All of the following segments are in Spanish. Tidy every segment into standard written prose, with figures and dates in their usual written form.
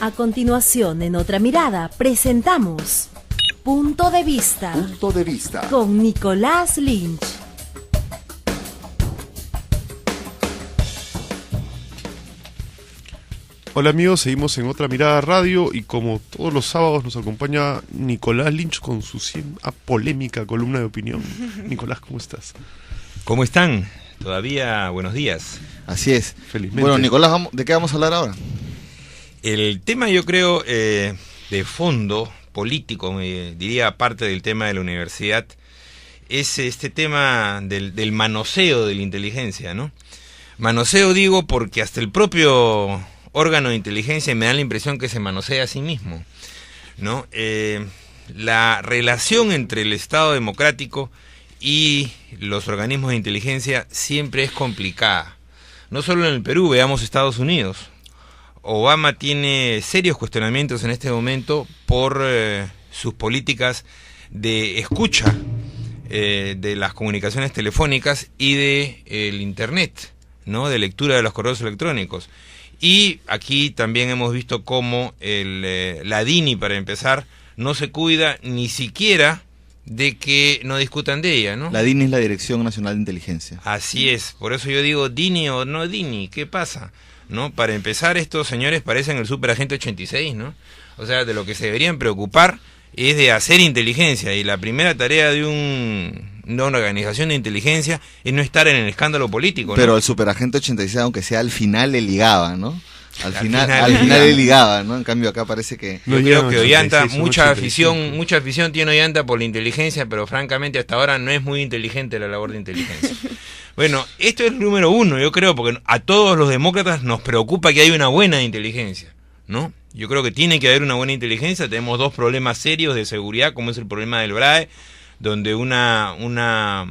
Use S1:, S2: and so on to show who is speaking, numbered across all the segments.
S1: A continuación, en Otra Mirada, presentamos Punto de Vista.
S2: Punto de Vista.
S1: Con Nicolás Lynch.
S3: Hola amigos, seguimos en Otra Mirada Radio y como todos los sábados nos acompaña Nicolás Lynch con su polémica columna de opinión. Nicolás, ¿cómo estás?
S4: ¿Cómo están? Todavía buenos días.
S2: Así es.
S3: Felizmente.
S2: Bueno, Nicolás, ¿de qué vamos a hablar ahora?
S4: El tema, yo creo, de fondo político, diría parte del tema de la universidad, es este tema del manoseo de la inteligencia, ¿no? Manoseo digo porque hasta el propio órgano de inteligencia me da la impresión que se manosea a sí mismo, ¿no? La relación entre el Estado democrático y los organismos de inteligencia siempre es complicada. No solo en el Perú, veamos Estados Unidos. Obama tiene serios cuestionamientos en este momento por sus políticas de escucha de las comunicaciones telefónicas y de el Internet, ¿no? De lectura de los correos electrónicos. Y aquí también hemos visto cómo la DINI, para empezar, no se cuida ni siquiera de que no discutan de ella, ¿no?
S2: La DINI es la Dirección Nacional de Inteligencia.
S4: Así es, por eso yo digo DINI o no DINI, ¿qué pasa? ¿No? Para empezar, estos señores parecen el superagente 86, ¿no? O sea, de lo que se deberían preocupar es de hacer inteligencia, y la primera tarea de una organización de inteligencia es no estar en el escándalo político, ¿no?
S2: Pero el superagente 86, aunque sea al final, le ligaba, ¿no? Al final
S4: le
S2: le ligaba, ¿no? En cambio acá parece que...
S4: Yo creo que Ollanta, mucha afición tiene Ollanta por la inteligencia, pero francamente hasta ahora no es muy inteligente la labor de inteligencia. Bueno, esto es el número uno, yo creo, porque a todos los demócratas nos preocupa que haya una buena inteligencia, ¿no? Yo creo que tiene que haber una buena inteligencia. Tenemos dos problemas serios de seguridad, como es el problema del BRAE, donde una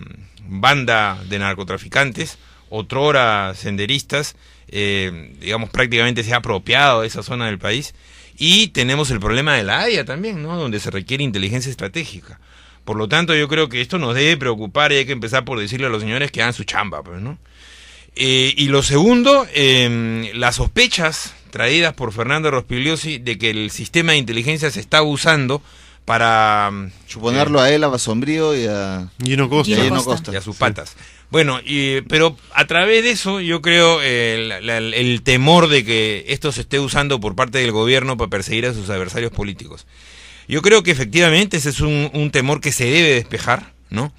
S4: banda de narcotraficantes, otrora senderistas, digamos, prácticamente se ha apropiado de esa zona del país. Y tenemos el problema de la Haya también, ¿no? Donde se requiere inteligencia estratégica. Por lo tanto, yo creo que esto nos debe preocupar y hay que empezar por decirle a los señores que hagan su chamba, pues, ¿no? Y lo segundo, las sospechas traídas por Fernando Rospigliosi de que el sistema de inteligencia se está usando para...
S2: suponerlo a él, a Sombrío y a...
S3: Gino Costa.
S4: Y a sus patas. Bueno, pero a través de eso yo creo el temor de que esto se esté usando por parte del gobierno para perseguir a sus adversarios políticos. Yo creo que efectivamente ese es un temor que se debe despejar, ¿no?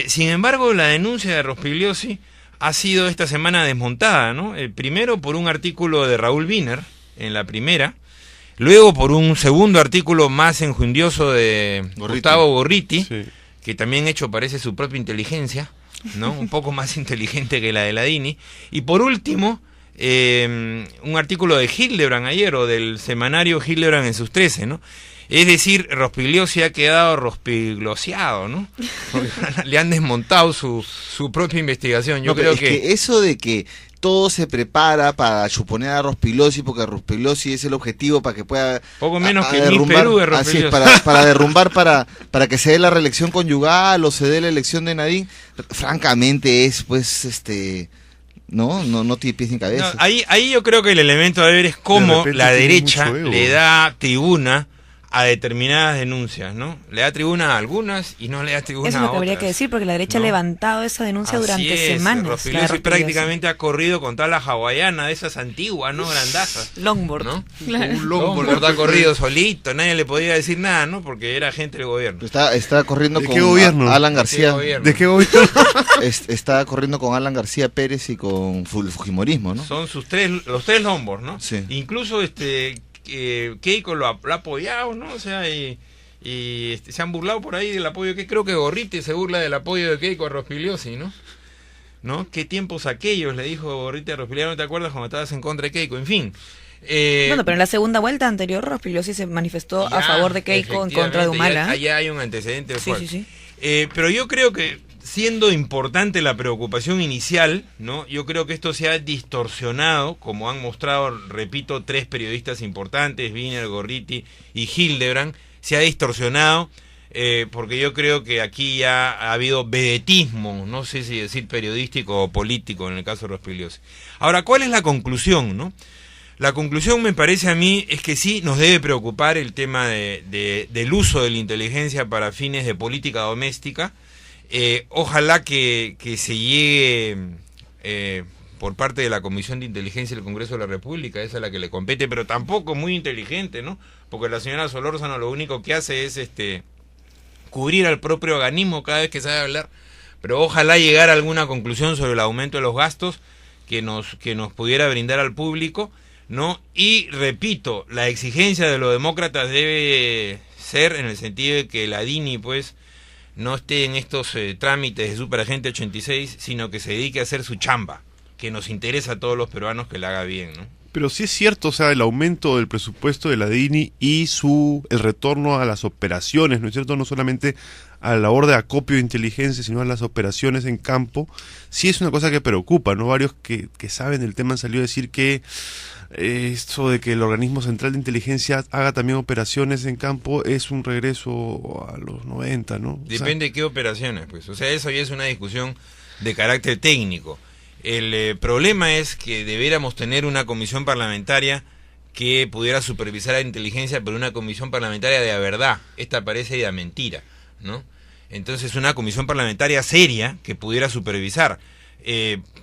S4: Sin embargo, la denuncia de Rospigliosi ha sido esta semana desmontada, ¿no? Primero por un artículo de Raúl Wiener en La Primera, luego por un segundo artículo más enjundioso de Gustavo Gorriti, sí, que también hecho parece su propia inteligencia, ¿no? Un poco más inteligente que la de la DINI, y por último un artículo de Hildebrand ayer, o del semanario Hildebrand en sus 13, ¿no? Es decir, Rospigliosi ha quedado rospiglosiado, ¿no? Porque le han desmontado su propia investigación. Yo creo que
S2: eso de que todo se prepara para chuponear a Rospigliosi, porque Rospigliosi es el objetivo para que pueda...
S4: Poco menos que Miss Perú de Rospigliosi.
S2: Así es, para derrumbar, para que se dé la reelección conyugal o se dé la elección de Nadine, francamente es, pues, no tiene pies ni cabeza.
S4: No, ahí yo creo que el elemento a ver es cómo la derecha le da tribuna a determinadas denuncias, ¿no? Le da tribuna a algunas y no le da tribuna a otras.
S5: Eso es lo que habría que decir, porque la derecha ha levantado esa denuncia durante semanas.
S4: Rospigliosi prácticamente ha corrido con toda la hawaiana de esas antiguas, ¿no? Grandazas.
S5: Longboard,
S4: ¿no?
S5: Claro.
S4: Un longboard ha corrido solito, nadie le podía decir nada, ¿no? Porque era gente del gobierno.
S2: Está corriendo
S3: ¿De
S2: con
S3: qué gobierno?
S2: Alan García.
S3: ¿De qué gobierno?
S2: Está corriendo con Alan García Pérez y con Fujimorismo, ¿no?
S4: Son los tres longboards, ¿no?
S2: Sí.
S4: Incluso Keiko lo ha apoyado, ¿no? O sea, y se han burlado por ahí del apoyo que creo que Gorriti se burla del apoyo de Keiko a Rospigliosi, ¿no? ¿Qué tiempos aquellos? Le dijo Gorriti a Rospigliosi, ¿no te acuerdas cuando estabas en contra de Keiko? En fin.
S5: Bueno, pero en la segunda vuelta anterior Rospigliosi se manifestó a favor de Keiko en contra de Humala.
S4: Allá hay un antecedente fuerte.
S5: Sí.
S4: Pero yo creo que, siendo importante la preocupación inicial, ¿no? Yo creo que esto se ha distorsionado, como han mostrado, repito, tres periodistas importantes, Wiener, Gorriti y Hildebrand, se ha distorsionado porque yo creo que aquí ya ha habido vedetismo, no sé si decir periodístico o político en el caso de Rospigliosi. Ahora, ¿cuál es la conclusión, no? La conclusión, me parece a mí, es que sí nos debe preocupar el tema del uso de la inteligencia para fines de política doméstica. Ojalá que se llegue por parte de la Comisión de Inteligencia del Congreso de la República, esa es la que le compete, pero tampoco muy inteligente, ¿no? Porque la señora Solórzano lo único que hace es cubrir al propio organismo cada vez que sabe hablar, pero ojalá llegar a alguna conclusión sobre el aumento de los gastos que nos pudiera brindar al público, ¿no? Y repito, la exigencia de los demócratas debe ser en el sentido de que la DINI pues no esté en estos trámites de Superagente 86, sino que se dedique a hacer su chamba, que nos interesa a todos los peruanos que la haga bien, ¿no?
S3: Pero sí es cierto, o sea, el aumento del presupuesto de la DINI y el retorno a las operaciones, ¿no es cierto? No solamente a la labor de acopio de inteligencia, sino a las operaciones en campo, sí es una cosa que preocupa, ¿no? Varios que saben del tema han salido a decir que esto de que el organismo central de inteligencia haga también operaciones en campo es un regreso a los 90, ¿no?
S4: Depende de qué operaciones, pues. O sea, eso ya es una discusión de carácter técnico. El problema es que debiéramos tener una comisión parlamentaria que pudiera supervisar la inteligencia, pero una comisión parlamentaria de la verdad. Esta parece de mentira, ¿no? Entonces, una comisión parlamentaria seria que pudiera supervisar.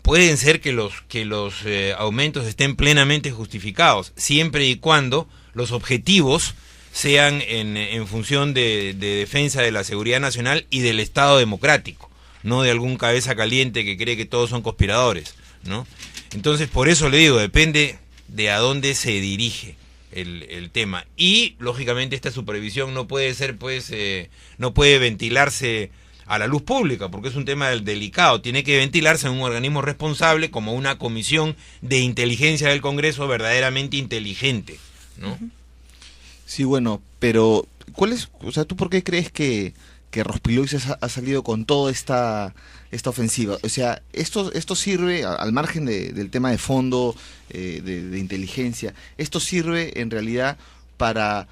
S4: Pueden ser que los aumentos estén plenamente justificados, siempre y cuando los objetivos sean en función de defensa de la seguridad nacional y del Estado democrático, no de algún cabeza caliente que cree que todos son conspiradores, ¿no? Entonces, por eso le digo, depende de a dónde se dirige el tema. Y, lógicamente, esta supervisión no puede ser, pues, no puede ventilarse a la luz pública, porque es un tema delicado. Tiene que ventilarse en un organismo responsable, como una comisión de inteligencia del Congreso verdaderamente inteligente, ¿no?
S2: Sí, bueno, pero ¿tú por qué crees que Rospigliosi ha salido con toda esta ofensiva? O sea, esto sirve, al margen del tema de fondo, de inteligencia, esto sirve en realidad para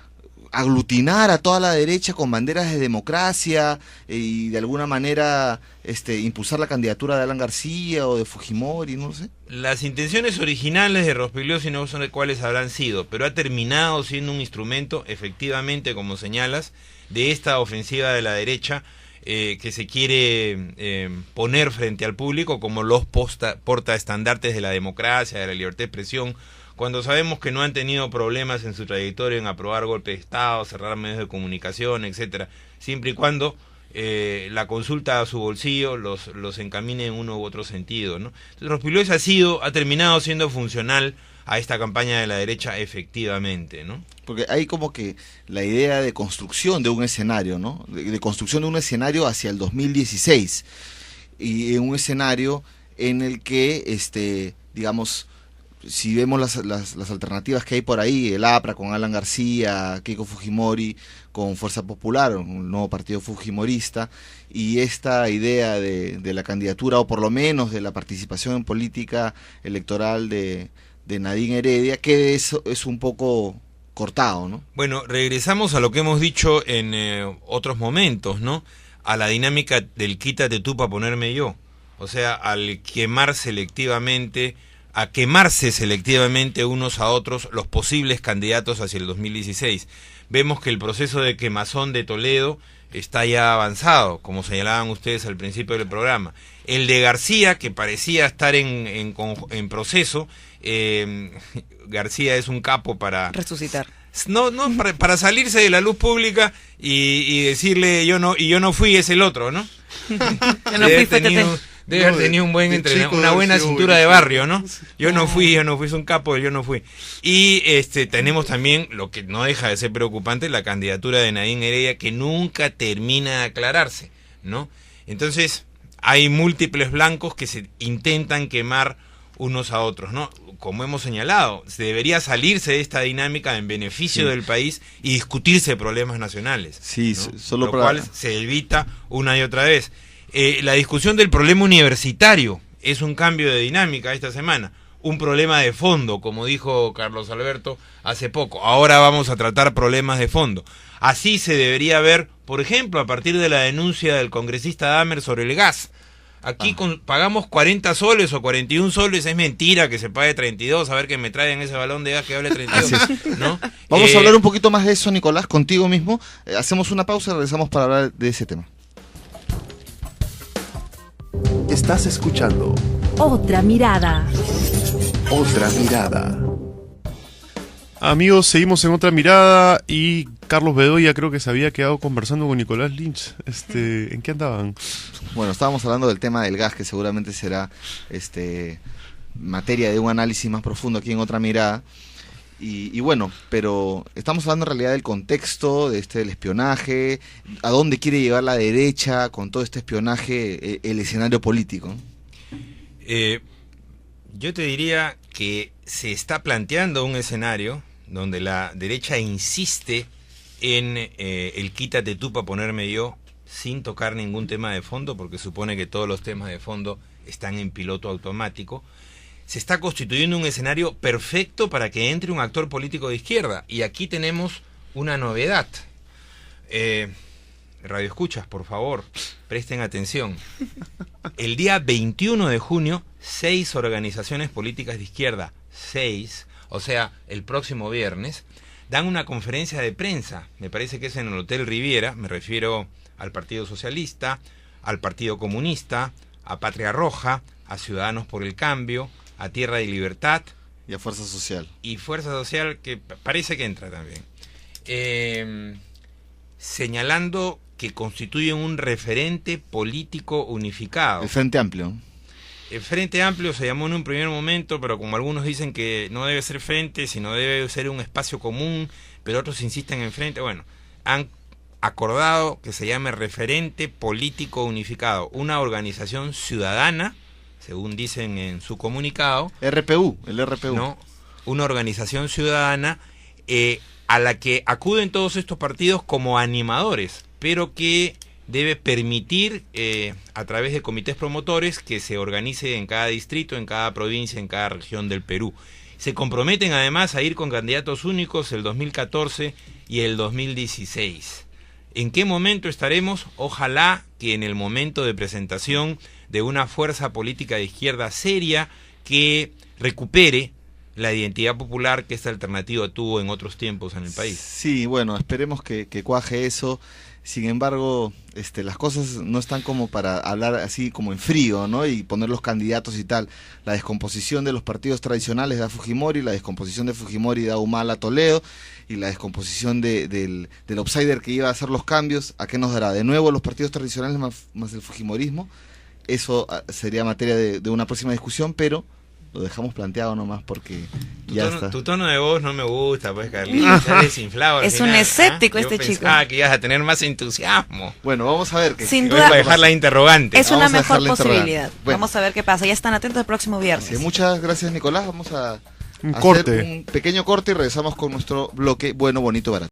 S2: aglutinar a toda la derecha con banderas de democracia y de alguna manera impulsar la candidatura de Alan García o de Fujimori, no lo sé.
S4: Las intenciones originales de Rospigliosi no son de cuáles habrán sido, pero ha terminado siendo un instrumento, efectivamente, como señalas, de esta ofensiva de la derecha que se quiere poner frente al público como los portaestandartes de la democracia, de la libertad de expresión, cuando sabemos que no han tenido problemas en su trayectoria en aprobar golpes de Estado, cerrar medios de comunicación, etcétera, siempre y cuando la consulta a su bolsillo los encamine en uno u otro sentido, ¿no? Entonces, Rospigliosi ha terminado siendo funcional a esta campaña de la derecha, efectivamente, ¿no?
S2: Porque hay como que la idea de construcción de un escenario, ¿no? De construcción de un escenario hacia el 2016, y en un escenario en el que, digamos, si vemos las alternativas que hay por ahí, el APRA con Alan García, Keiko Fujimori con Fuerza Popular, un nuevo partido fujimorista, y esta idea de la candidatura, o por lo menos de la participación en política electoral de Nadine Heredia, que eso es un poco cortado, ¿no?
S4: Bueno, regresamos a lo que hemos dicho en otros momentos, ¿no? A la dinámica del quítate tú para ponerme yo. O sea, al quemarse selectivamente unos a otros los posibles candidatos hacia el 2016. Vemos que el proceso de quemazón de Toledo está ya avanzado, como señalaban ustedes al principio del programa. El de García, que parecía estar en proceso, García es un capo para
S5: resucitar.
S4: Para salirse de la luz pública y decirle yo no fui, es el otro, ¿no?
S5: Yo no fui,
S4: debe haber tenido un buen entrenamiento, una buena cintura de barrio, ¿no? Yo no fui, es un capo, yo no fui. Y tenemos también, lo que no deja de ser preocupante, la candidatura de Nadine Heredia, que nunca termina de aclararse, ¿no? Entonces, hay múltiples blancos que se intentan quemar unos a otros, ¿no? Como hemos señalado, se debería salirse de esta dinámica en beneficio del país y discutirse problemas nacionales.
S2: Sí,
S4: ¿no?
S2: Solo
S4: lo cual se evita una y otra vez. La discusión del problema universitario es un cambio de dinámica esta semana, un problema de fondo, como dijo Carlos Alberto hace poco. Ahora vamos a tratar problemas de fondo. Así se debería ver, por ejemplo, a partir de la denuncia del congresista Dahmer sobre el gas. Aquí pagamos 40 soles o 41 soles, es mentira que se pague 32, a ver que me traigan ese balón de gas que hable 32, ¿no?
S2: Vamos a hablar un poquito más de eso, Nicolás, contigo mismo. Hacemos una pausa y regresamos para hablar de ese tema.
S6: Estás escuchando
S1: Otra mirada.
S6: Otra Mirada.
S3: Amigos, seguimos en Otra Mirada y Carlos Bedoya creo que se había quedado conversando con Nicolás Lynch. ¿En qué andaban?
S2: Bueno, estábamos hablando del tema del gas, que seguramente será materia de un análisis más profundo aquí en Otra Mirada. Y bueno, pero estamos hablando en realidad del contexto del espionaje, a dónde quiere llevar la derecha con todo este espionaje, el escenario político.
S4: Yo te diría que se está planteando un escenario donde la derecha insiste en el quítate tú para ponerme yo, sin tocar ningún tema de fondo, porque supone que todos los temas de fondo están en piloto automático. Se está constituyendo un escenario perfecto para que entre un actor político de izquierda. Y aquí tenemos una novedad. Radio escuchas, por favor, presten atención. El día 21 de junio, 6 organizaciones políticas de izquierda, 6, o sea, el próximo viernes, dan una conferencia de prensa. Me parece que es en el Hotel Riviera. Me refiero al Partido Socialista, al Partido Comunista, a Patria Roja, a Ciudadanos por el Cambio, a Tierra y Libertad.
S2: Y a Fuerza Social.
S4: Y Fuerza Social, que parece que entra también. Señalando que constituyen un referente político unificado.
S2: El Frente Amplio.
S4: El Frente Amplio se llamó en un primer momento, pero como algunos dicen que no debe ser frente, sino debe ser un espacio común, pero otros insisten en frente, bueno, han acordado que se llame Referente Político Unificado, una organización ciudadana, según dicen en su comunicado.
S2: RPU, el RPU.
S4: ¿No? Una organización ciudadana a la que acuden todos estos partidos como animadores, pero que debe permitir, a través de comités promotores, que se organice en cada distrito, en cada provincia, en cada región del Perú. Se comprometen además a ir con candidatos únicos el 2014 y el 2016. ¿En qué momento estaremos? Ojalá que en el momento de presentación de una fuerza política de izquierda seria que recupere la identidad popular que esta alternativa tuvo en otros tiempos en el país.
S2: Sí, bueno, esperemos que cuaje eso. Sin embargo, las cosas no están como para hablar así como en frío, ¿no? Y poner los candidatos y tal. La descomposición de los partidos tradicionales da Fujimori, la descomposición de Fujimori da Humala Toledo, y la descomposición del outsider que iba a hacer los cambios, ¿a qué nos dará? De nuevo los partidos tradicionales más el fujimorismo. Eso sería materia de una próxima discusión, pero lo dejamos planteado nomás porque
S4: tu tono de voz no me gusta, pues, Carlitos, está desinflado al
S5: es
S4: final,
S5: un escéptico
S4: Yo
S5: este chico.
S4: pensaba que ibas a tener más entusiasmo.
S2: Bueno, vamos a ver.
S5: Sin
S4: Voy
S5: duda,
S4: a dejar la interrogante.
S5: es una
S2: Vamos a
S5: mejor
S2: dejarla interrogante.
S5: posibilidad.
S2: Bueno.
S5: Vamos a ver qué pasa. Ya están atentos el próximo viernes.
S2: Sí, muchas gracias, Nicolás. Vamos a
S3: Un
S2: hacer
S3: corte.
S2: un pequeño corte y regresamos con nuestro bloque Bueno, Bonito, Barato.